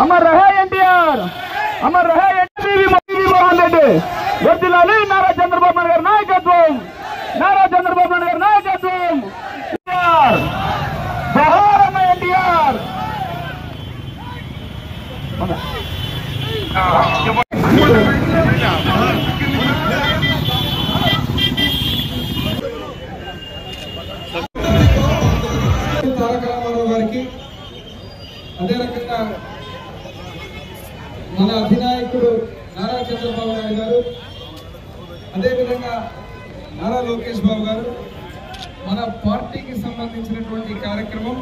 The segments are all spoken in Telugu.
अमर रहे एनटीआर, अमर रहे मोहन रेड्डी। वर्दिलाली नारा चंद्रबाबु नाయుడు గారి నాయకత్వం, नारा चंद्रबाबु नाయుడు గారి నాయకత్వం। जोहार अम्मा एनटीआर। అదే రకంగా మన అధినాయకుడు నారా చంద్రబాబు నాయుడు గారు, అదేవిధంగా నారా లోకేష్ బాబు గారు మన పార్టీకి సంబంధించినటువంటి కార్యక్రమం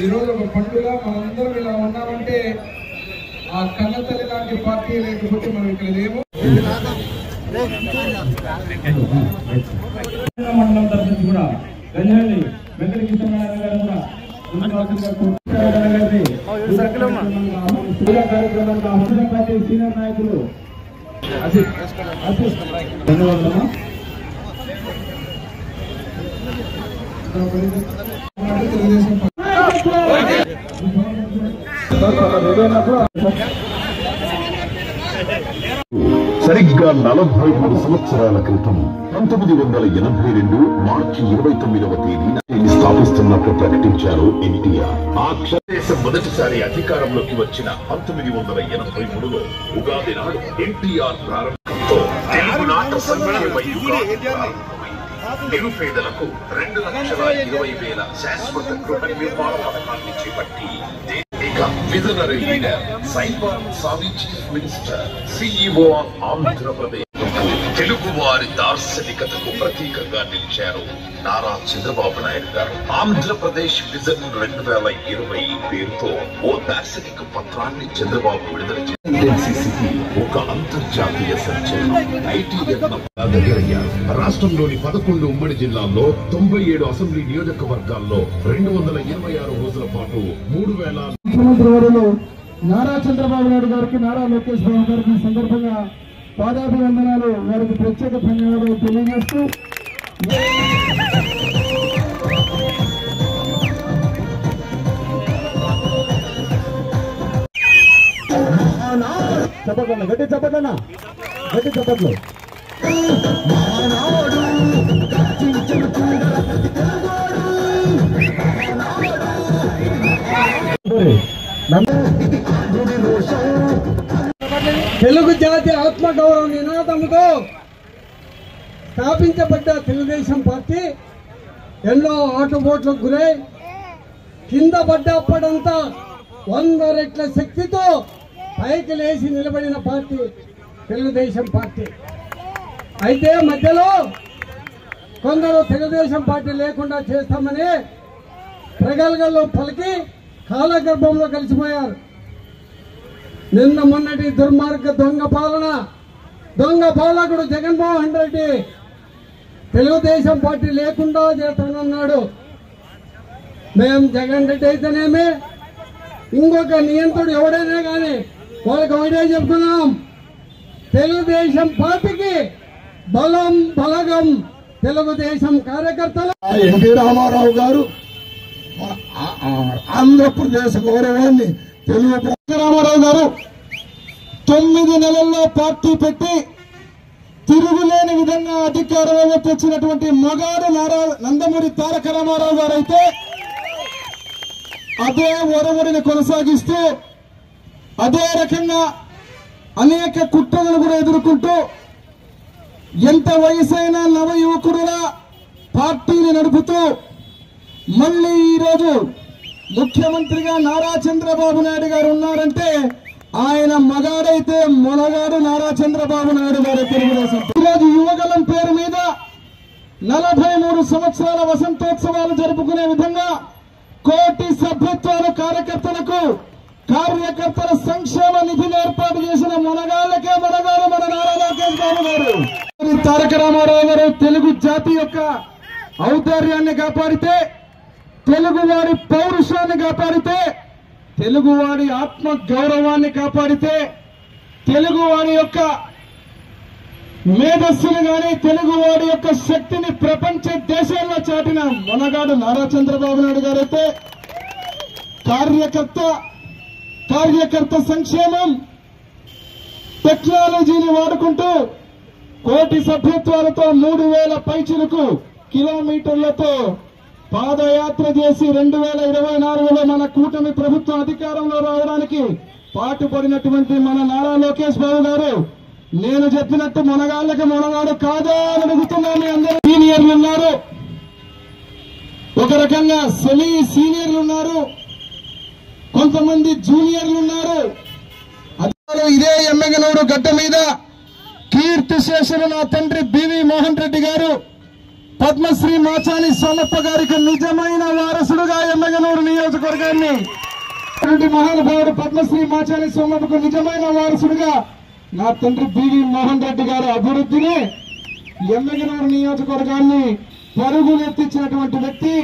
ఈరోజు ఒక పండుగ. మనందరం ఇలా ఉన్నామంటే ఆ కన్నతల్లి లాంటి పార్టీ లేకపోతే మనం ఇక్కడ లేము. మండలం తరఫు కూడా గంజాలి వెంకటకృష్ణనారాయణ గారు కూడా కార్యక్రమానికి ఆహ్వానం పార్టీ సీనియర్ నాయకులు ధన్యవాదాలు. సరిగ్గా 43 సంవత్సరాల క్రితం 1982 మార్చి 29వ తేదీన స్థాపిస్తున్నట్లు ప్రకటించారు ఎన్టీఆర్. ఆ దేశం మొదటిసారి అధికారంలోకి వచ్చిన 1983లో ఉగాది నాడు ఎన్టీఆర్ ప్రారంభంతో తెలుగు నాట నిరుపేదలకు 2,20,000 శాశ్వత గృహ నిర్మాణ పథకాన్ని చేపట్టి విజనరీ లీడర్ సైబాబ్ సావి chief minister CEO of Andhra Pradesh Telugu వారి దార్శనికతకు ప్రతీకంగా నిలిచారు నారా చంద్రబాబు నాయుడు గారు. ఆంధ్రప్రదేశ్ విజన్ 2020 పేరుతో ఓ దార్శనిక పత్రాన్ని చంద్రబాబు విడుదల చేసి ఒక అంతర్జాతీయ సంచలనం. ఐటీ దగ్గరయ్యారు. రాష్ట్రంలోని 11 ఉమ్మడి జిల్లాల్లో 97 అసెంబ్లీ నియోజకవర్గాల్లో 226 రోజుల పాటు 3,000 ముఖ్యమంత్రి వర్యులు నారా చంద్రబాబు నాయుడు గారికి, నారా లోకేష్ బాబు గారికి సందర్భంగా పాదాభివందనాలు, వారికి ప్రత్యేక ధన్యవాదాలు తెలియజేస్తూ చెప్పట్లన్నా గట్టి చెప్పట్లన్నా గట్టి చెప్పట్లు తెలుగు జాతి ఆత్మగౌరవ నినాదంతో స్థాపించబడ్డ తెలుగుదేశం పార్టీ ఎన్నో ఆటుపోట్లకు గురై కింద పడ్డప్పుడంతా 100 రెట్ల శక్తితో పైకి లేచి నిలబడిన పార్టీ తెలుగుదేశం పార్టీ. అయితే మధ్యలో కొందరు తెలుగుదేశం పార్టీ లేకుండా చేస్తామని ప్రగల్గల్లో పలికి కాలగర్భంలో కలిసిపోయారు. నిన్న మొన్నటి దుర్మార్గ దొంగ పాలకుడు జగన్మోహన్ రెడ్డి తెలుగుదేశం పార్టీ లేకుండా చేస్తానన్నాడు. మేము జగన్ రెడ్డి అయితేనేమి ఇంకొక నియంత్రుడు ఎవడైనా కానీ వాళ్ళకి ఒకటే చెప్తున్నాం, తెలుగుదేశం పార్టీకి బలం బలగం తెలుగుదేశం కార్యకర్తలు. ఎన్టీ రామారావు గారు ఆంధ్రప్రదేశ్ గౌరవాన్ని తెలుగు రామారావు గారు 9 నెలల్లో పార్టీ పెట్టి తిరుగులేని విధంగా అధికారంలో తెచ్చినటువంటి మగాడు నందమూరి తారక రామారావు గారు అయితే అదే ఒరవడిని కొనసాగిస్తూ అదే రకంగా అనేక కుట్రలను కూడా ఎదుర్కొంటూ ఎంత వయసైన నవ యువకుడులా పార్టీని నడుపుతూ మళ్ళీ ఈరోజు ముఖ్యమంత్రిగా నారా చంద్రబాబు నాయుడు గారు ఉన్నారంటే ఆయన మగాడైతే మొనగాడు నారా చంద్రబాబు నాయుడు గారు తెలుగుదేశం. ఈరోజు యువగలం పేరు మీద 43 సంవత్సరాల వసంతోత్సవాలు జరుపుకునే విధంగా 1 కోటి సభ్యత్వాలు కార్యకర్తలకు కార్యకర్తల సంక్షేమ నిధిని ఏర్పాటు చేసిన మొనగాళ్లకే మొనగాడు మన నారా లోకేష్ బాబు గారు. తారక రామారావు గారు తెలుగు జాతి యొక్క ఔదార్యాన్ని కాపాడితే, తెలుగువాడి పౌరుషాన్ని కాపాడితే, తెలుగువాడి ఆత్మ గౌరవాన్ని కాపాడితే, తెలుగువాడి యొక్క మేధస్సును గాని తెలుగువాడి యొక్క శక్తిని ప్రపంచ దేశాల్లో చాటిన మొనగాడు నారా చంద్రబాబు నాయుడు గారైతే కార్యకర్త సంక్షేమం టెక్నాలజీని వాడుకుంటూ కోటి సభ్యత్వాలతో 3000 పైచిలకు కిలోమీటర్లతో పాదయాత్ర చేసి 2024లో మన కూటమి ప్రభుత్వం అధికారంలో రావడానికి పాటుపడినటువంటి మన నారా లోకేష్ బాబు గారు నేను చెప్పినట్టు మొనగాళ్ళకి మొనగాడు కాదా అని అడుగుతున్నాను. అందరూ సీనియర్లు ఉన్నారు, ఒక రకంగా సెమీ సీనియర్లు ఉన్నారు, కొంతమంది జూనియర్లు ఉన్నారు. ఇదే ఎమ్మెగనూరు గడ్డ మీద కీర్తి శేషులు నా తండ్రి బివి మోహన్ రెడ్డి గారు పద్మశ్రీ మాచాని సోమప్ప గారికి నిజమైన వారసుడుగా ఎమ్మెగనూరు నియోజకవర్గాన్ని మహానుభావుడు పద్మశ్రీ మాచాని సోమప్పకు నిజమైన వారసుడుగా నా తండ్రి బివి మోహన్ రెడ్డి గారి అభివృద్ధిని ఎమ్మెగనూరు నియోజకవర్గాన్ని పరుగులెత్తించినటువంటి వ్యక్తి.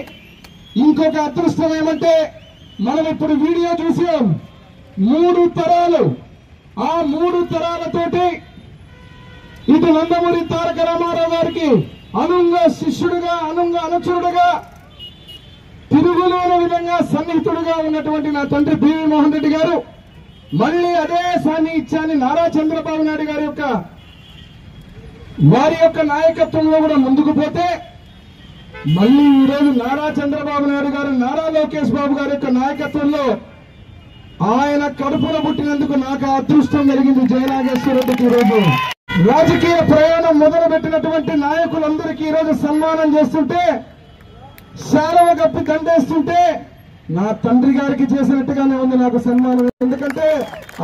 ఇంకొక అదృష్టం ఏమంటే మనం ఇప్పుడు వీడియో చూసాం, 3 తరాలు, ఆ 3 తరాలతోటి ఇటు నందమూరి తారక రామారావు గారికి అనుంగ శిష్యుడుగా అనుంగ అనుచరుడుగా తిరుగులేని విధంగా సన్నిహితుడుగా ఉన్నటువంటి నా తండ్రి బివి మోహన్ రెడ్డి గారు మళ్లీ అదే సాన్నిహిత్యాన్ని నారా చంద్రబాబు నాయుడు గారి వారి యొక్క నాయకత్వంలో కూడా ముందుకు పోతే మళ్లీ ఈరోజు నారా చంద్రబాబు నాయుడు గారు నారా లోకేష్ బాబు గారి యొక్క నాయకత్వంలో ఆయన కడుపున పుట్టినందుకు నాకు అదృష్టం కలిగింది. జయనాగేశ్వర రెడ్డికి ఈరోజు రాజకీయ ప్రయాణం మొదలుపెట్టినటువంటి నాయకులందరికీ ఈరోజు సన్మానం చేస్తుంటే, శాలువ కప్పి దండేస్తుంటే నా తండ్రి గారికి చేసినట్టుగానే ఉంది నాకు సన్మానం. ఎందుకంటే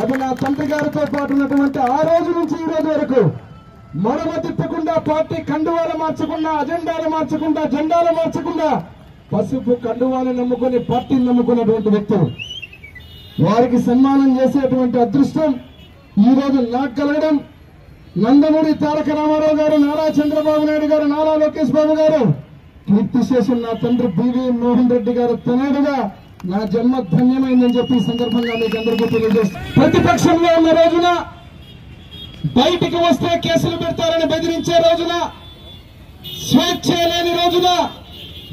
అది నా తండ్రి గారితో పాటు ఉన్నటువంటి ఆ రోజు నుంచి ఈ రోజు వరకు మడమ తిప్పకుండా, పార్టీ కండువాలు మార్చకుండా, అజెండాలు మార్చకుండా, జెండాలు మార్చకుండా పసుపు కండువాలు నమ్ముకుని పార్టీని నమ్ముకున్నటువంటి వ్యక్తులు, వారికి సన్మానం చేసేటువంటి అదృష్టం ఈ రోజు నాకు కలగడం, నందమూరి తారక రామారావు గారు, నారా చంద్రబాబు నాయుడు గారు, నారా లోకేష్ బాబు గారు, కీర్తి శేషులు నా తండ్రి బివి మోహన్ రెడ్డి గారు తనయుడుగా నా జన్మ ధన్యమైందని చెప్పి ఈ సందర్భంగా మీకు అందరికీ తెలియజేస్తాను. ప్రతిపక్షంలో ఉన్న రోజున, బయటికి వస్తే కేసులు పెడతారని బెదిరించే రోజున, స్వేచ్ఛ లేని రోజున,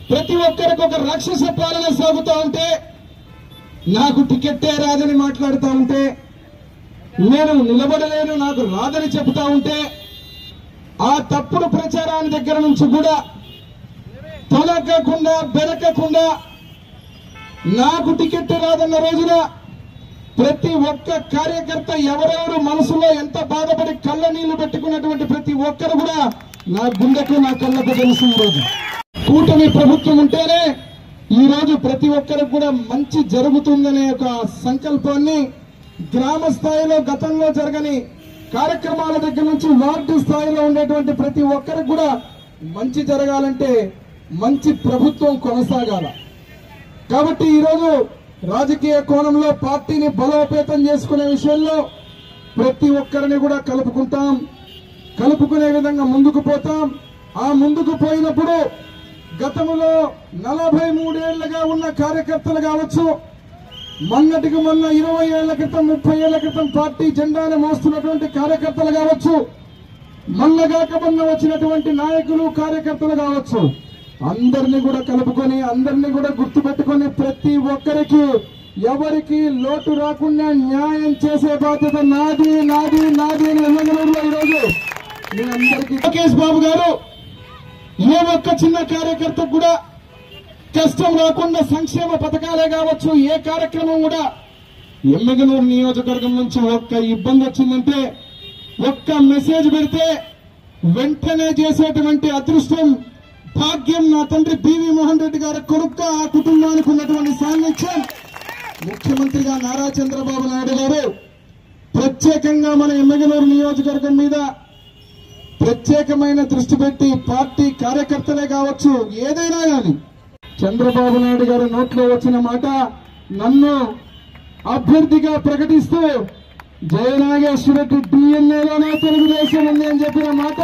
ప్రతి ఒక్కరికి ఒక రాక్షస పాలన సాగుతూ ఉంటే, నాకు టికెట్టే రాదని మాట్లాడుతూ ఉంటే, నేను నిలబడలేను నాకు రాదని చెబుతా ఉంటే, ఆ తప్పుడు ప్రచారాన్ని దగ్గర నుంచి కూడా తొలగకుండా బెరకకుండా నాకు టికెట్ రాదన్న రోజున ప్రతి ఒక్క కార్యకర్త ఎవరెవరు మనసులో ఎంత బాధపడి కళ్ళ నీళ్లు పెట్టుకున్నటువంటి ప్రతి ఒక్కరు కూడా నా గుండెకు నా కళ్ళకు తెలుసు. రోజు కూటమి ప్రభుత్వం ఉంటేనే ఈ రోజు ప్రతి ఒక్కరికి కూడా మంచి జరుగుతుందనే ఒక సంకల్పాన్ని గ్రామ స్థాయిలో గతంలో జరగని కార్యక్రమాల దగ్గర నుంచి వార్డు స్థాయిలో ఉండేటువంటి ప్రతి ఒక్కరికి కూడా మంచి జరగాలంటే మంచి ప్రభుత్వం కొనసాగాల. కాబట్టి ఈరోజు రాజకీయ కోణంలో పార్టీని బలోపేతం చేసుకునే విషయంలో ప్రతి ఒక్కరిని కూడా కలుపుకునే విధంగా ముందుకు పోతాం. ఆ ముందుకు పోయినప్పుడు గతంలో 43 ఏళ్లుగా ఉన్న కార్యకర్తలు కావచ్చు, మొన్నటికి మొన్న 20 ఏళ్ల క్రితం 30 ఏళ్ల క్రితం పార్టీ జెండాను మోస్తున్నటువంటి కార్యకర్తలు కావచ్చు, మొన్నగాక మొన్న వచ్చినటువంటి నాయకులు కార్యకర్తలు కావచ్చు, అందరినీ కూడా కలుపుకొని అందరినీ కూడా గుర్తుపెట్టుకొని ప్రతి ఒక్కరికి ఎవరికి లోటు రాకుండా న్యాయం చేసే బాధ్యత నాది నాది నాది అని ఎమ్మెగనూరులో ఈరోజు మీ అందరికీ లోకేష్ బాబు గారు ఏ ఒక్క చిన్న కార్యకర్తకు కూడా కష్టం రాకుండా సంక్షేమ పథకాలే కావచ్చు, ఏ కార్యక్రమం కూడా ఎమ్మెగనూరు నియోజకవర్గం నుంచి ఒక్క ఇబ్బంది వచ్చిందంటే ఒక్క మెసేజ్ పెడితే వెంటనే చేసేటువంటి అదృష్టం భాగ్యం నా తండ్రి బివి మోహన్ రెడ్డి గారి కొడుకు ఆ కుటుంబానికి ఉన్నటువంటి సాన్నిధ్యం ముఖ్యమంత్రిగా నారా చంద్రబాబు నాయుడు గారు ప్రత్యేకంగా మన ఎమ్మెగనూరు నియోజకవర్గం మీద ప్రత్యేకమైన దృష్టి పెట్టి పార్టీ కార్యకర్తలే కావచ్చు ఏదైనా కానీ చంద్రబాబు నాయుడు గారి నోట్లో వచ్చిన మాట నన్ను అభ్యర్థిగా ప్రకటిస్తూ జయనాగేశ్వర రెడ్డి డిఎన్ఏలోనే తెలుగుదేశం ఉంది అని చెప్పిన మాట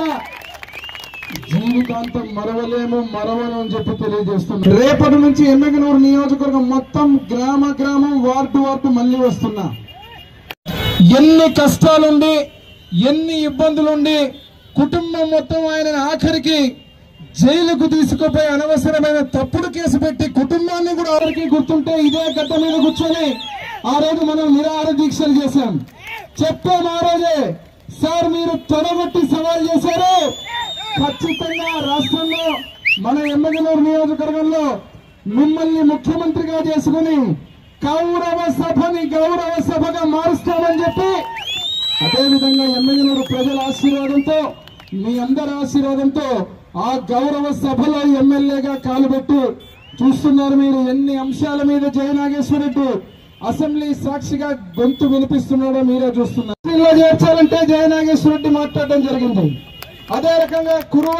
జీవితాంతం మరవలేము మరవను అని చెప్పి తెలియజేస్తున్నా. రేపటి నుంచి ఎమ్మెగనూరు నియోజకవర్గం మొత్తం గ్రామం వార్డు మళ్లీ వస్తున్నా. ఎన్ని కష్టాలుండి ఎన్ని ఇబ్బందులుండి కుటుంబం మొత్తం ఆయన ఆఖరికి జైలుకు తీసుకుపోయి అనవసరమైన తప్పుడు కేసు పెట్టి కుటుంబాన్ని కూడా ఎవరికి గుర్తుంటే ఇదే గడ్డ మీద కూర్చొని ఆ రోజు మనం నిరాహార దీక్షలు చేశాం. చెప్పాం ఆ రోజే, సార్ మీరు తొడగొట్టి సవాల్ చేశారు, ఖచ్చితంగా రాష్ట్రంలో మన ఎమ్మెగనూరు నియోజకవర్గంలో మిమ్మల్ని ముఖ్యమంత్రిగా చేసుకుని కౌరవ సభని గౌరవ సభగా మారుస్తామని చెప్పి, అదేవిధంగా ఎమ్మెగనూరు ప్రజల ఆశీర్వాదంతో, మీ అందరి ఆశీర్వాదంతో ఆ గౌరవ సభలో ఎమ్మెల్యేగా కాలుపెట్టు చూస్తున్నారు. మీరు ఎన్ని అంశాల మీద జయనాగేశ్వర రెడ్డి అసెంబ్లీ సాక్షిగా గొంతు వినిపిస్తున్నాడో మీరే చూస్తున్నారు. ఎస్సీలో చేర్చాలంటే జయనాగేశ్వర రెడ్డి మాట్లాడడం జరిగింది. అదే రకంగా కురువ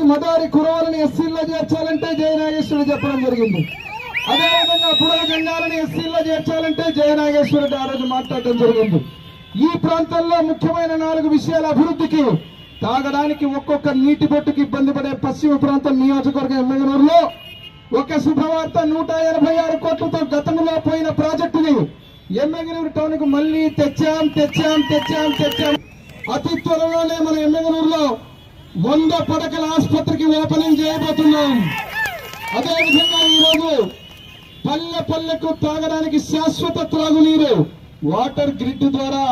మదారి కురవలని ఎస్సీల్లో చేర్చాలంటే జయనాగేశ్వర రెడ్డి చెప్పడం జరిగింది. అదేవిధంగా పుడవ జంగాలని ఎస్సీల్లో చేర్చాలంటే జయనాగేశ్వర రెడ్డి ఆ రోజు మాట్లాడడం జరిగింది. ఈ ప్రాంతంలో ముఖ్యమైన 4 విషయాల అభివృద్ధికి, తాగడానికి ఒక్కొక్క నీటి బొట్టుకి ఇబ్బంది పడే పశ్చిమ ప్రాంతం నియోజకవర్గం ఎమ్మెగనూరులో ఒక శుభవార్త, 186 కోట్లతో గతంలో పోయిన ప్రాజెక్టుని ఎమ్మెగనూరు టౌన్ కు మళ్లీ తెచ్చాం. అతి త్వరలోనే మన ఎమ్మెగనూరులో 100 పడకల ఆసుపత్రికి ఓపెనింగ్ చేయబోతున్నాం. అదేవిధంగా ఈరోజు పల్లెకు తాగడానికి శాశ్వత త్రాగునీరు వాటర్ గ్రిడ్ ద్వారా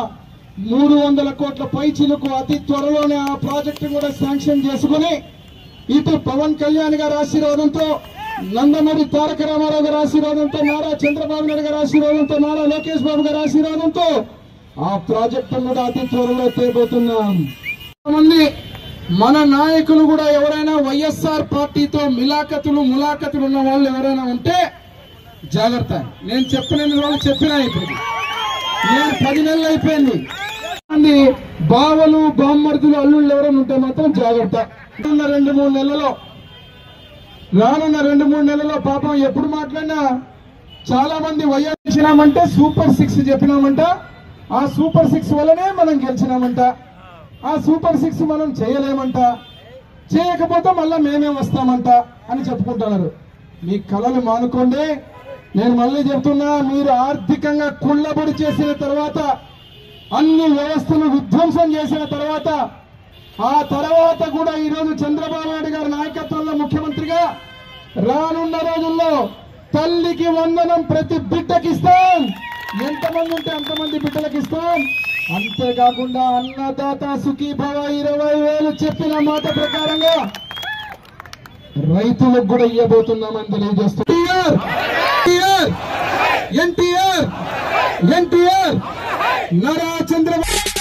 300 కోట్ల పైచిలకు అతి త్వరలోనే ఆ ప్రాజెక్టు కూడా శాంక్షన్ చేసుకుని, ఇటు పవన్ కళ్యాణ్ గారి ఆశీర్వాదంతో, నందమూరి తారక రామారావు గారి ఆశీర్వాదంతో, నారా చంద్రబాబు నాయుడు గారి ఆశీర్వాదంతో, నారా లోకేష్ బాబు గారి ఆశీర్వాదంతో ఆ ప్రాజెక్టు కూడా అతి త్వరలో తేబోతున్నాం. మంది మన నాయకులు కూడా ఎవరైనా వైఎస్ఆర్ పార్టీతో ములాఖతులు ఉన్న వాళ్ళు ఎవరైనా ఉంటే జాగ్రత్త. నేను చెప్పిన వాళ్ళు చెప్పినా, ఇప్పుడు నేను 10 నెలలు అయిపోయింది. బావలు బామ్మర్దులు అల్లుళ్ళు ఎవరైనా ఉంటే మాత్రం జాగ్రత్త. రానున్న 2-3 నెలల్లో పాపం ఎప్పుడు మాట్లాడినా చాలా మంది వైఎస్ఆర్మంటే సూపర్ 6 చెప్పినామంట, ఆ సూపర్ 6 వల్లనే మనం గెలిచినామంట, ఆ సూపర్ 6 మనం చేయలేమంట, చేయకపోతే మళ్ళా మేమే వస్తామంట అని చెప్పుకుంటున్నారు. మీ కళలు మానుకోండి. నేను మళ్ళీ చెప్తున్నా, మీరు ఆర్థికంగా కుళ్ళబడి చేసిన తర్వాత, అన్ని వ్యవస్థలు విధ్వంసం చేసిన తర్వాత, ఆ తర్వాత కూడా ఈరోజు చంద్రబాబు నాయుడు గారి నాయకత్వంలో ముఖ్యమంత్రిగా రానున్న రోజుల్లో తల్లికి వందనం ప్రతి బిడ్డకి ఇస్తాం. ఎంతమంది ఉంటే అంతమంది బిడ్డలకు ఇస్తాం. అంతేకాకుండా అన్నదాత సుఖీభవ 20,000 చెప్పిన మాట ప్రకారంగా రైతులకు కూడా ఇవ్వబోతున్నామని తెలియజేస్తున్నారు. ఎన్టీఆర్ నారా చంద్రబాబు